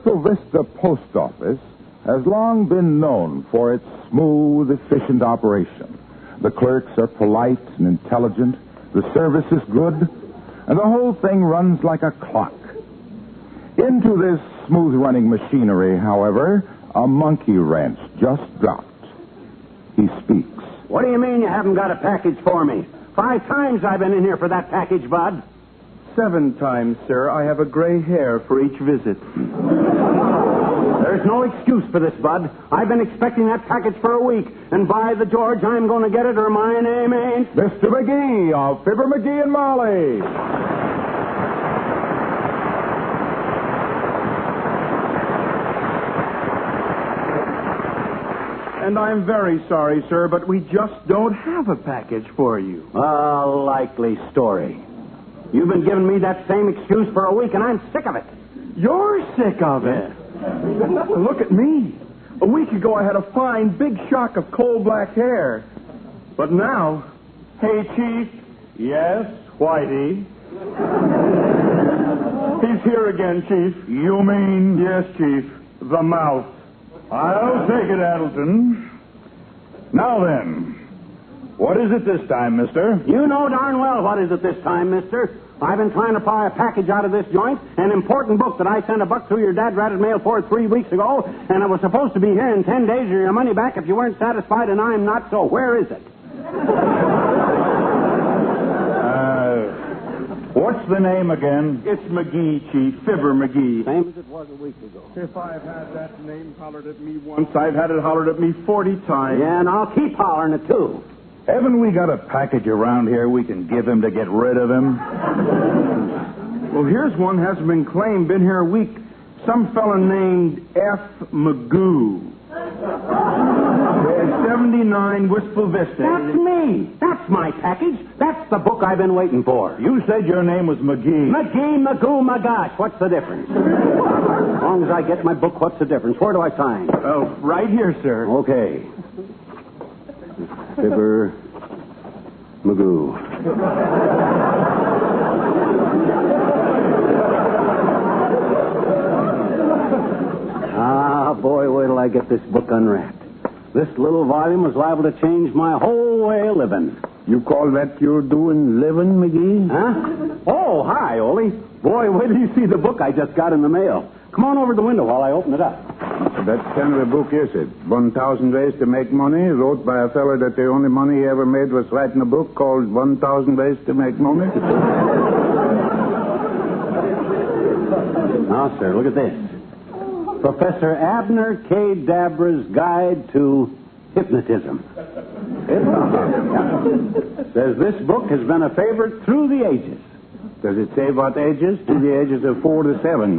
Wistful Vista Post Office has long been known for its smooth, efficient operation. The clerks are polite and intelligent, the service is good, and the whole thing runs like a clock. Into this smooth-running machinery, however, a monkey wrench just dropped. He speaks. What do you mean you haven't got a package for me? 5 times I've been in here for that package, Bud. 7 times, sir. I have a gray hair for each visit. There's no excuse for this, Bud. I've been expecting that package for a week, and by the George, I'm going to get it or my name ain't... Mr. McGee of Fibber McGee and Molly. And I'm very sorry, sir, but we just don't have a package for you. A likely story. You've been giving me that same excuse for a week, and I'm sick of it. You're sick of it? Look at me. A week ago, I had a fine, big shock of coal black hair. But now... Hey, Chief. Yes, Whitey. He's here again, Chief. You mean? Yes, Chief. The mouth. I'll take it, Addleton. Now then, what is it this time, mister? You know darn well what is it this time, mister. I've been trying to pry a package out of this joint, an important book that I sent $1 through your dad-ratted mail for 3 weeks ago, and it was supposed to be here in 10 days or your money back if you weren't satisfied, and I'm not, so where is it? What's the name again? It's McGee, Chief. Fibber McGee. Same as it was a week ago. If I've had that name hollered at me once, I've had it hollered at me 40 times. Yeah, and I'll keep hollering it, too. Haven't we got a package around here we can give him to get rid of him? Well, here's one hasn't been claimed, been here a week. Some fella named F. Magoo. There's 79 Wistful Vista. That's me. That's my package. That's the book I've been waiting for. You said your name was McGee. McGee, Magoo, Magash. What's the difference? As long as I get my book, what's the difference? Where do I sign? Oh, right here, sir. Okay. Fibber Magoo. Ah, boy, wait till I get this book unwrapped. This little volume was liable to change my whole way of living. You call that you're doing living, McGee? Huh? Oh, hi, Ole. Boy, wait till you see the book I just got in the mail. Come on over to the window while I open it up. That kind of a book is it? 1,000 Ways to Make Money, wrote by a fellow that the only money he ever made was writing a book called 1,000 Ways to Make Money? Now, sir, look at this. Professor Abner K. Dabra's Guide to Hypnotism. Says this book has been a favorite through the ages. Does it say what ages? To the ages of 4 to 7.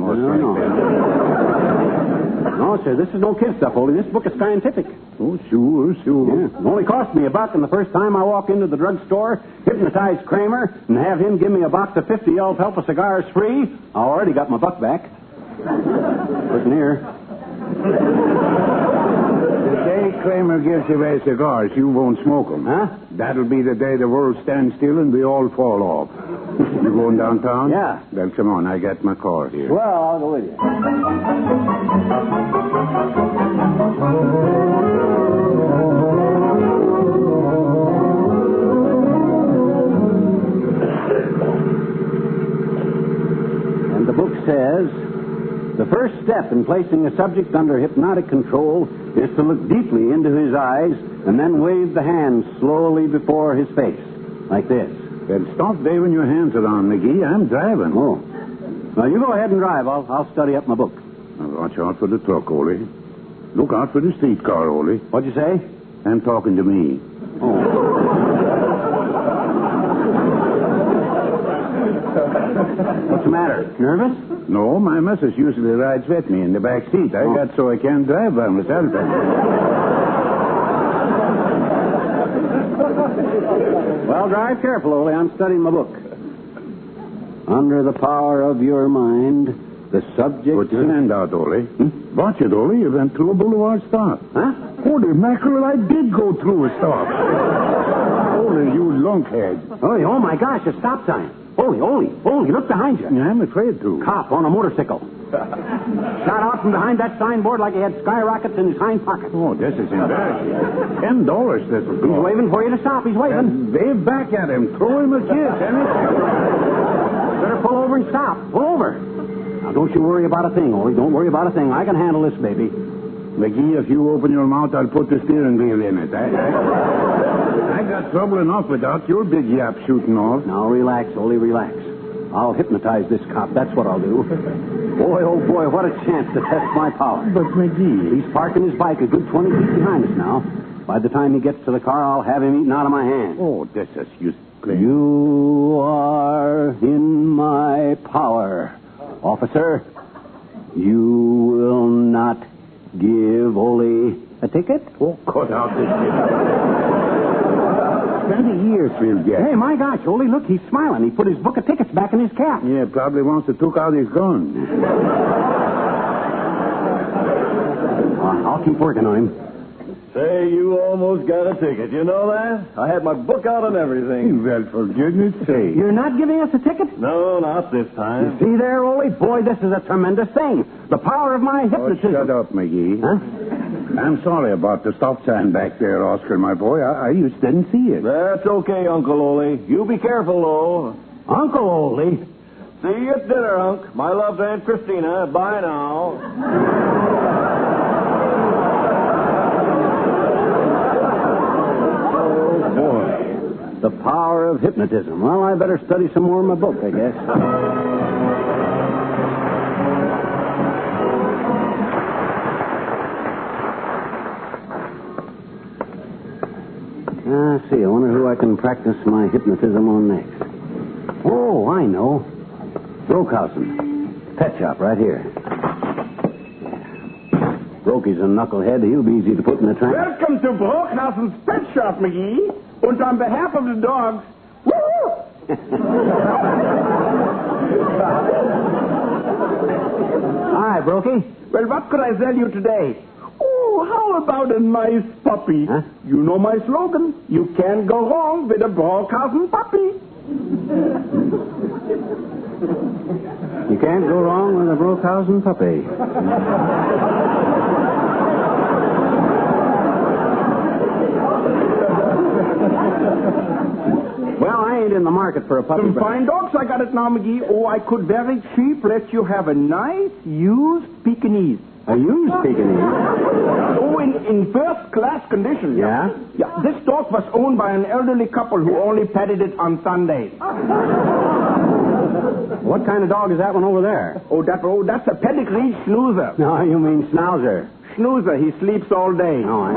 No, sir, this is no kid stuff, Ole. This book is scientific. Oh, sure. Yeah. It only cost me $1, and the first time I walk into the drugstore, hypnotize Kramer, and have him give me a box of 50 alfalfa cigars free, I already got my buck back. Listen here. The day Kramer gives you away cigars, you won't smoke them. Huh? That'll be the day the world stands still and we all fall off. You going downtown? Yeah. Then come on, I got my car here. Well, I'll go with you. And the book says, the first step in placing a subject under hypnotic control is to look deeply into his eyes and then wave the hands slowly before his face, like this. Then stop waving your hands around, McGee. I'm driving. Oh. Now, you go ahead and drive. I'll study up my book. Now, watch out for the truck, Ole. Look out for the streetcar, Ole. What'd you say? I'm talking to me. Oh. What's the matter? Nervous? No, my missus usually rides with me in the back seat. I got so I can't drive by myself. Well, drive careful, Ole. I'm studying my book. Under the power of your mind, the subject... Put your hand out, Ole. Watch it, Ole. You went through a boulevard stop. Huh? Holy mackerel, I did go through a stop. Ole, you lunkhead. Oh, my gosh, a stop sign. Ole, look behind you. I'm afraid to. Cop on a motorcycle. Shot out from behind that signboard like he had skyrockets in his hind pocket. Oh, this is embarrassing. $10 this will He's cost. waving for you to stop. He's waving. Wave back at him. Throw him a kiss. Anything. Better pull over and stop. Pull over. Now, don't you worry about a thing, Ole. Don't worry about a thing. I can handle this, baby. McGee, if you open your mouth, I'll put the steering wheel in it. I got trouble enough without your big yap shooting off. Now, relax, Ole, relax. I'll hypnotize this cop. That's what I'll do. Boy, oh boy, what a chance to test my power. But, McGee... He's parking his bike a good 20 feet behind us now. By the time he gets to the car, I'll have him eaten out of my hand. Oh, this is useless. You are in my power. Officer, you will not give Ole a ticket? Oh, cut out this shit. 20 years we'll get. Hey, my gosh, Ole, look, he's smiling. He put his book of tickets back in his cap. Yeah, probably wants to took out his gun. I'll keep working on him. Say, you almost got a ticket. You know that? I had my book out and everything. Well, for goodness sake. You're not giving us a ticket? No, not this time. See there, Ole? Boy, this is a tremendous thing. The power of my Oh, hypnotism. shut up, McGee. Huh? I'm sorry about the stop sign back there, Oscar, my boy. I just didn't see it. That's okay, Uncle Ole. You be careful, though. Uncle Ole. See you at dinner, Unc. My love to Aunt Christina. Bye now. The power of hypnotism. Well, I better study some more in my book, I guess. See, I wonder who I can practice my hypnotism on next. Oh, I know. Brokehausen. Pet shop right here. Brokey's a knucklehead. He'll be easy to put in the trunk. Welcome to Brokehausen's Pet Shop, McGee. And on behalf of the dogs, woo! Hi, Brokey. Well, what could I sell you today? Oh, how about a nice puppy? Huh? You know my slogan. You can't go wrong with a Brokehausen puppy. You can't go wrong with a Brokehausen puppy. Well, I ain't in the market for a puppy. Some fine dogs, I got it now, McGee. Oh, I could very cheap let you have a nice used Pekingese. A used Pekingese? Oh, in first-class condition. Yeah? Yeah, this dog was owned by an elderly couple who only petted it on Sundays. What kind of dog is that one over there? Oh, that's a pedigree schnoozer. No, you mean schnauzer. Schnoozer, he sleeps all day. Oh, I...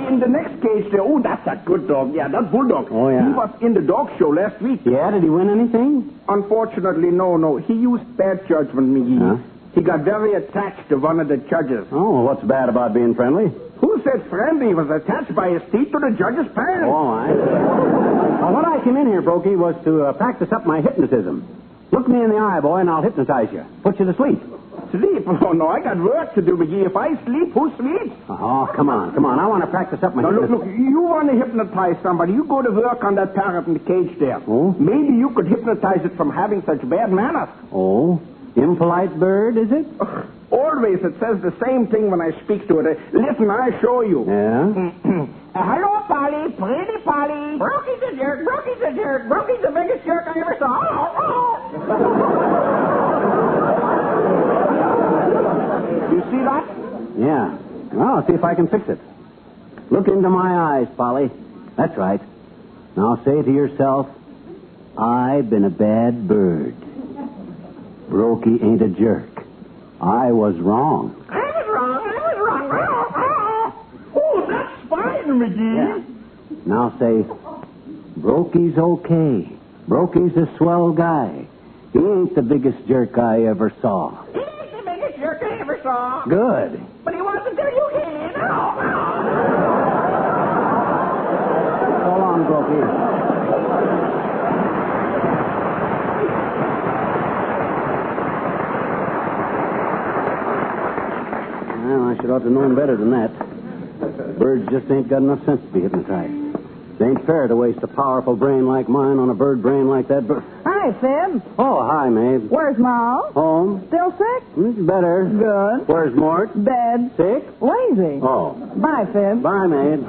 In the next cage there, oh, that's a good dog. Yeah, that bulldog. Oh, yeah. He was in the dog show last week. Yeah, did he win anything? Unfortunately, no. He used bad judgment, McGee. Huh? He got very attached to one of the judges. Oh, well, what's bad about being friendly? Who said friendly? He was attached by his teeth to the judge's pants. Oh, Well, what I came in here, Brokey, was to practice up my hypnotism. Look me in the eye, boy, and I'll hypnotize you. Put you to sleep. Sleep? Oh, no, I got work to do, McGee. If I sleep, who sleeps? Oh, come on. I want to practice up my Now, hypnotism. look, you want to hypnotize somebody. You go to work on that parrot in the cage there. Oh? Maybe you could hypnotize it from having such bad manners. Oh? Impolite bird, is it? Always it says the same thing when I speak to it. Listen, I show you. Yeah? Hello, Polly. Pretty Polly. Brokey's a jerk. Brokey's the biggest jerk I ever saw. You see that? Yeah. Well, I'll see if I can fix it. Look into my eyes, Polly. That's right. Now say to yourself, I've been a bad bird. Brokey ain't a jerk. I was wrong. I was wrong. Oh, that's fine, McGee. Yeah. Now say, Brokey's okay. Brokey's a swell guy. He ain't the biggest jerk I ever saw. He ain't the biggest jerk I ever saw. Good. But he wasn't until you came in. So long, Brokey. Well, I should ought to known better than that. Birds just ain't got enough sense to be hypnotized. It ain't fair to waste a powerful brain like mine on a bird brain like that. Hey, Hi, Fib. Oh, hi, Maeve. Where's Ma? Home? Still sick? It's better. Good. Where's Mort? Bed. Sick? Lazy. Oh. Bye, Fib. Bye, Maeve.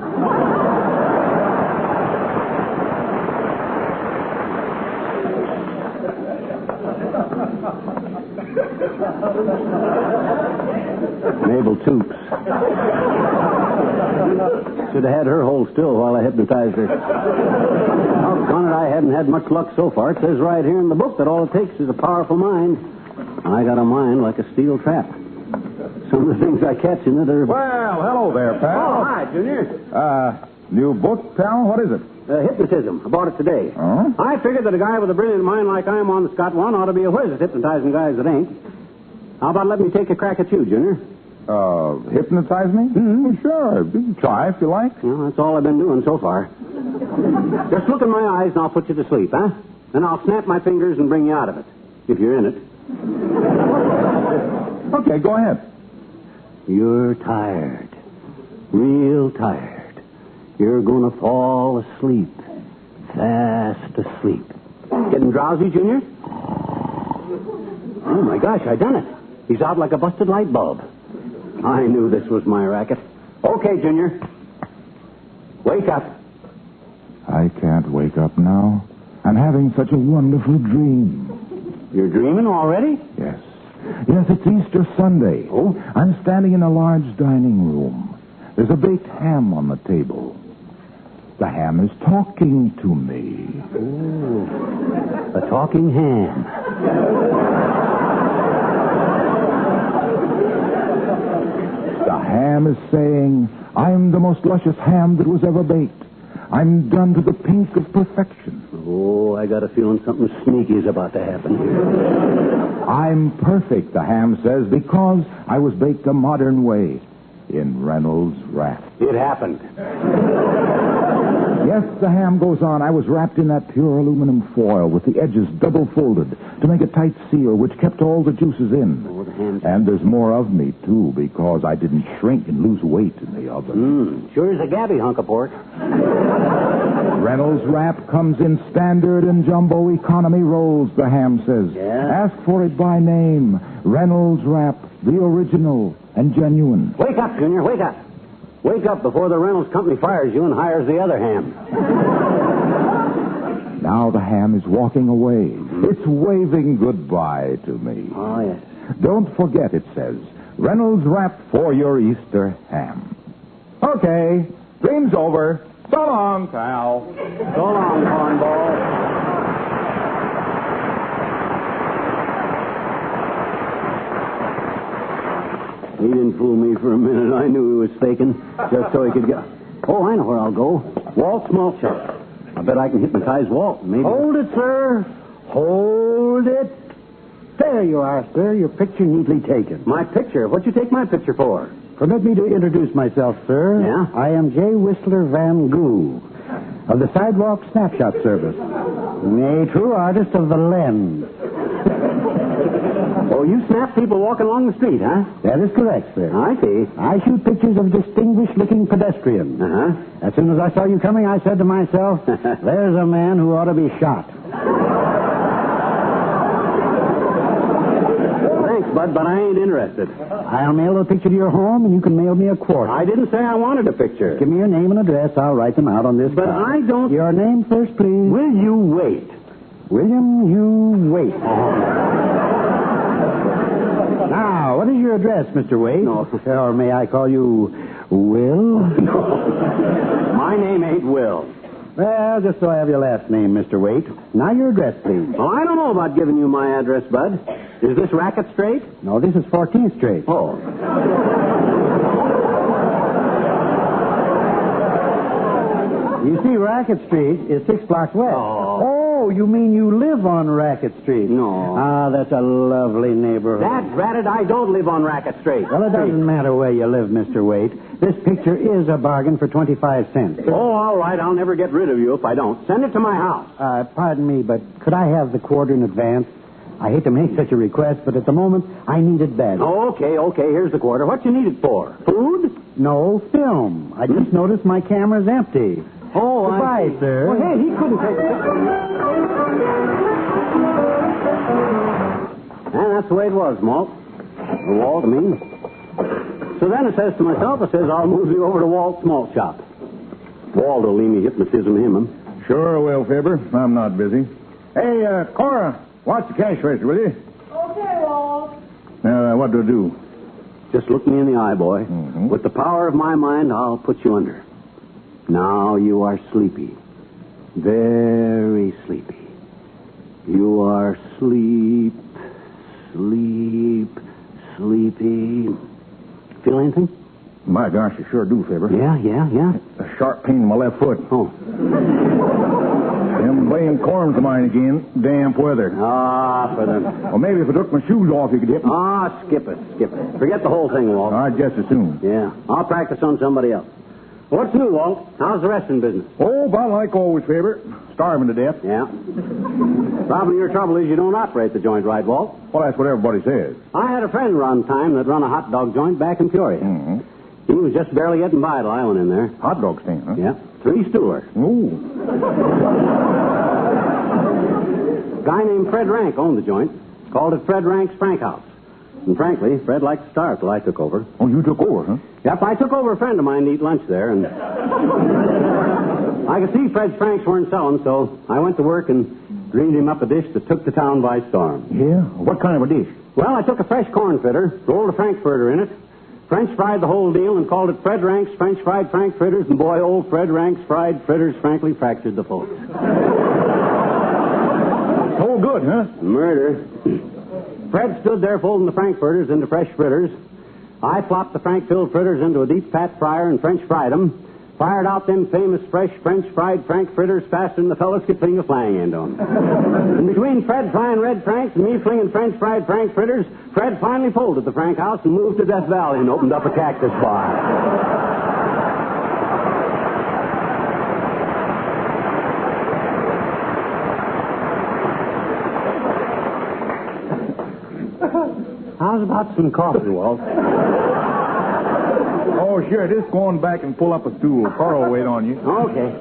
Mabel Toops. Should have had her hold still while I hypnotized her. Doggone it, I hadn't had much luck so far. It says right here in the book that all it takes is a powerful mind. I got a mind like a steel trap. Some of the things I catch in it are... Well, hello there, pal. Oh, hi, Junior. New book, pal? What is it? Hypnotism. I bought it today. Oh? I figured that a guy with a brilliant mind like I'm on that's got one ought to be a whiz at hypnotizing guys that ain't. How about letting me take a crack at you, Junior? Hypnotize me? Mm-hmm. Sure. You can try if you like. Well, that's all I've been doing so far. Just look in my eyes and I'll put you to sleep, huh? Then I'll snap my fingers and bring you out of it. If you're in it. Okay, go ahead. You're tired. Real tired. You're going to fall asleep. Fast asleep. Getting drowsy, Junior? Oh, my gosh, I done it. He's out like a busted light bulb. I knew this was my racket. Okay, Junior. Wake up. I can't wake up now. I'm having such a wonderful dream. You're dreaming already? Yes. Yes, it's Easter Sunday. Oh? I'm standing in a large dining room. There's a baked ham on the table. The ham is talking to me. Oh, a talking ham. The ham is saying, I'm the most luscious ham that was ever baked. I'm done to the pink of perfection. Oh, I got a feeling something sneaky is about to happen here. I'm perfect, the ham says, because I was baked a modern way in Reynolds wrap. It happened. Yes, the ham goes on. I was wrapped in that pure aluminum foil with the edges double folded to make a tight seal which kept all the juices in. Oh, the ham's... And there's more of me, too, because I didn't shrink and lose weight in the oven. Sure is a gabby hunk of pork. Reynolds wrap comes in standard and jumbo economy rolls, the ham says. Yeah? Ask for it by name. Reynolds wrap, the original and genuine. Wake up, Junior, wake up. Wake up before the Reynolds Company fires you and hires the other ham. Now the ham is walking away. It's waving goodbye to me. Oh, yes. Don't forget, it says, Reynolds wrap for your Easter ham. Okay, dream's over. So long, pal. So long, cornball. He didn't fool me for a minute. I knew he was faking, just so he could get... Oh, I know where I'll go. Walt's malt shop. I bet I can hypnotize Walt, maybe. Hold it, sir. Hold it. There you are, sir. Your picture neatly taken. My picture? What'd you take my picture for? Permit me to introduce myself, sir. Yeah? I am J. Whistler Van Goo of the Sidewalk Snapshot Service. A true artist of the lens. Oh, you snap people walking along the street, huh? That is correct, sir. I see. I shoot pictures of distinguished-looking pedestrians. Uh-huh. As soon as I saw you coming, I said to myself, there's a man who ought to be shot. Thanks, Bud, but I ain't interested. I'll mail the picture to your home, and you can mail me a quart. I didn't say I wanted a picture. Give me your name and address. I'll write them out on this But card. I don't... Your name first, please. Will you wait? William, you wait. Now, what is your address, Mr. Wade? No. Or may I call you Will? No. My name ain't Will. Well, just so I have your last name, Mr. Wade. Now your address, please. Well, I don't know about giving you my address, Bud. Is this racket straight? No, this is 14th Street. Oh. You see, Racket Street is 6 blocks west. Oh, you mean you live on Racket Street? No. Ah, that's a lovely neighborhood. That's ratted, I don't live on Racket Street. Well, it doesn't matter where you live, Mr. Waite. This picture is a bargain for 25 cents. Oh, all right. I'll never get rid of you if I don't. Send it to my house. Pardon me, but could I have the quarter in advance? I hate to make such a request, but at the moment, I need it bad. Okay. Here's the quarter. What you need it for? Food? No, film. I just noticed my camera's empty. Oh, Goodbye, sir. Well, hey, he couldn't take it. And that's the way it was, Walt. Walt, I mean. So then I says to myself, I'll move you over to Walt's malt shop. Walt will leave me hypnotism him. Sure will, Fibber. I'm not busy. Hey, Cora, watch the cash register, will you? Okay, Walt. What do I do? Just look me in the eye, boy. Mm-hmm. With the power of my mind, I'll put you under. Now you are sleepy. Very sleepy. You are sleepy. Feel anything? My gosh, you sure do, Fibber. Yeah. A sharp pain in my left foot. Oh. Them blame corns of mine again. Damp weather. For them. Well, maybe if I took my shoes off, you could hit me. Skip it. Forget the whole thing, Walt. I'd just as soon. Yeah, I'll practice on somebody else. What's new, Walt? How's the wrestling business? Oh, about like always, Fibber. Starving to death. Yeah. Probably your trouble is you don't operate the joint right, Walt. Well, that's what everybody says. I had a friend one time that run a hot dog joint back in Peoria. Mm-hmm. He was just barely getting by till I went in there. Hot dog stand, huh? Yeah. 3 stoolers. Ooh. Guy named Fred Rank owned the joint. Called it Fred Rank's Frank House. And frankly, Fred liked to starve till I took over. Oh, you took over, huh? Yep, I took over a friend of mine to eat lunch there, and I could see Fred's Franks weren't selling, so I went to work and dreamed him up a dish that took the town by storm. Yeah? What kind of a dish? Well, I took a fresh corn fritter, rolled a frankfurter in it, French fried the whole deal, and called it Fred Rank's French fried frankfurters, and boy, old Fred Rank's fried fritters frankly fractured the folks. So good, huh? Murder. Fred stood there folding the frankfurters into fresh fritters. I flopped the frank-filled fritters into a deep fat fryer and French fried them. Fired out them famous fresh French fried frank fritters faster than the fellas could fling a flying end on. And between Fred frying red franks and me flinging French fried frank fritters, Fred finally folded the Frank House and moved to Death Valley and opened up a cactus bar. How's about some coffee, Walt? Oh, sure. Just go on back and pull up a stool. Carl will wait on you. Okay.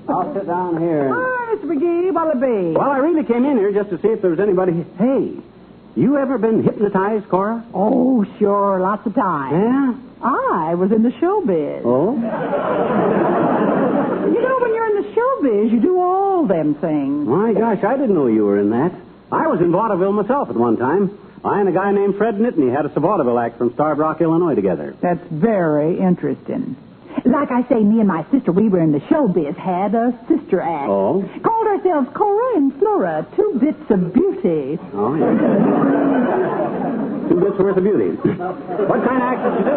I'll sit down here. Hi, Mr. McGee. What'll it be? Well, I really came in here just to see if there was anybody. Hey, you ever been hypnotized, Cora? Oh, sure. Lots of times. Yeah? I was in the showbiz. Oh? You know, when you're in the showbiz, you do all them things. My gosh, I didn't know you were in that. I was in vaudeville myself at one time. I and a guy named Fred Nittany had a vaudeville act from Starved Rock, Illinois together. That's very interesting. Like I say, me and my sister, we were in the showbiz, had a sister act. Oh? Called ourselves Cora and Flora, 2 bits of beauty. Oh, yeah. 2 bits worth of beauty. What kind of act did you do?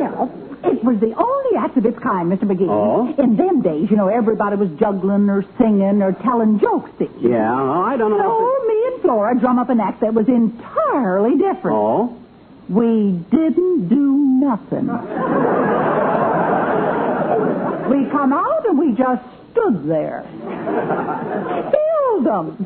Well, it was the only act of its kind, Mr. McGee. Oh? In them days, you know, everybody was juggling or singing or telling jokes. Yeah, I don't know. So me and Flora drum up an act that was entirely different. Oh? We didn't do nothing. We come out and we just stood there. Killed them.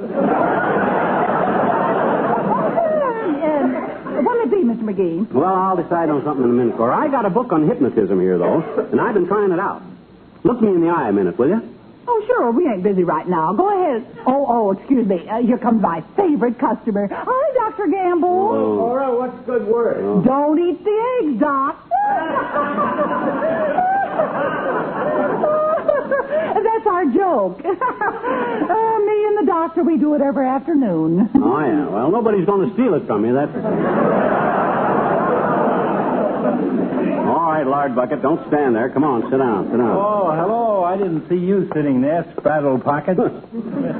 What'll it be, Mr. McGee? Well, I'll decide on something in a minute, Cora. I got a book on hypnotism here, though, and I've been trying it out. Look me in the eye a minute, will you? Oh, sure. We ain't busy right now. Go ahead. Oh, excuse me. Here comes my favorite customer. Hi, Dr. Gamble. Oh. Cora, what's good word? Oh. Don't eat the eggs, Doc. That's our joke. Me and the doctor, we do it every afternoon. Oh, yeah. Well, nobody's going to steal it from you, that's for sure. All right, Lard Bucket, don't stand there. Come on, sit down. Oh, hello. I didn't see you sitting there, Spraddle Pocket.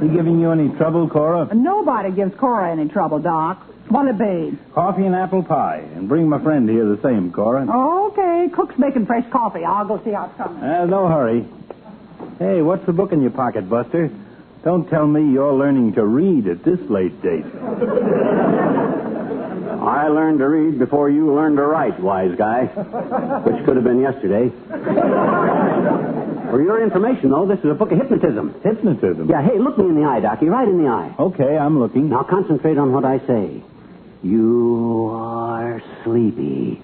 He giving you any trouble, Cora? Nobody gives Cora any trouble, Doc. What'll it be? Coffee and apple pie. And bring my friend here the same, Cora. Okay, cook's making fresh coffee. I'll go see how it's coming. No hurry. Hey, what's the book in your pocket, Buster? Don't tell me you're learning to read at this late date. I learned to read before you learned to write, wise guy. Which could have been yesterday. For your information, though, this is a book of hypnotism. Hypnotism? Yeah, hey, look me in the eye, Doc. Right in the eye. Okay, I'm looking. Now concentrate on what I say. You are sleepy.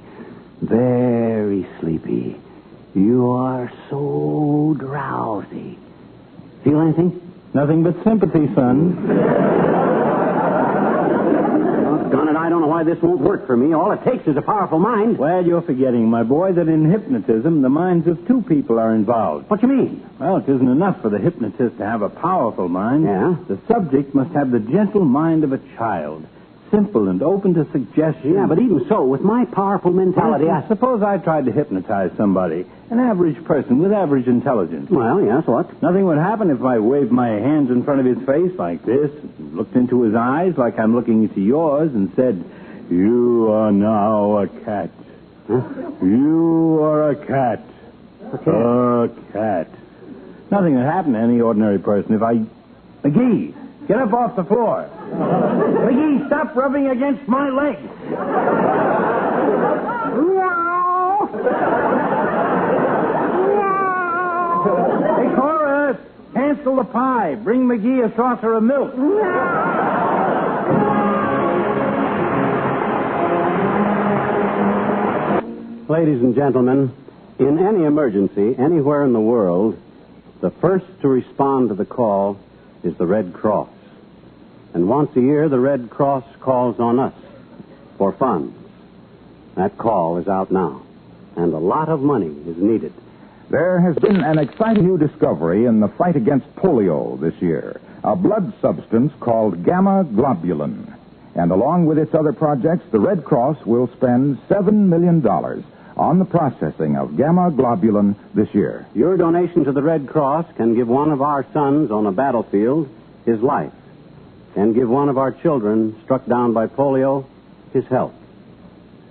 Very sleepy. You are so drowsy. Feel anything? Nothing but sympathy, son. I don't know why this won't work for me. All it takes is a powerful mind. Well, you're forgetting, my boy, that in hypnotism, the minds of two people are involved. What do you mean? Well, it isn't enough for the hypnotist to have a powerful mind. Yeah? The subject must have the gentle mind of a child, simple and open to suggestion. Yeah, but even so, with my powerful mentality, Suppose I tried to hypnotize somebody, an average person with average intelligence. Well, yes, what? Nothing would happen if I waved my hands in front of his face like this, and looked into his eyes like I'm looking into yours, and said, "You are now a cat. Huh? You are a cat. A cat." Nothing would happen to any ordinary person if I... McGee, get up off the floor. McGee, stop rubbing against my leg. Hey, Cora, cancel the pie. Bring McGee a saucer of milk. Ladies and gentlemen, in any emergency, anywhere in the world, the first to respond to the call is the Red Cross. And once a year, the Red Cross calls on us for funds. That call is out now, and a lot of money is needed. There has been an exciting new discovery in the fight against polio this year, a blood substance called gamma globulin. And along with its other projects, the Red Cross will spend $7 million on the processing of gamma globulin this year. Your donation to the Red Cross can give one of our sons on a battlefield his life, and give one of our children struck down by polio his health.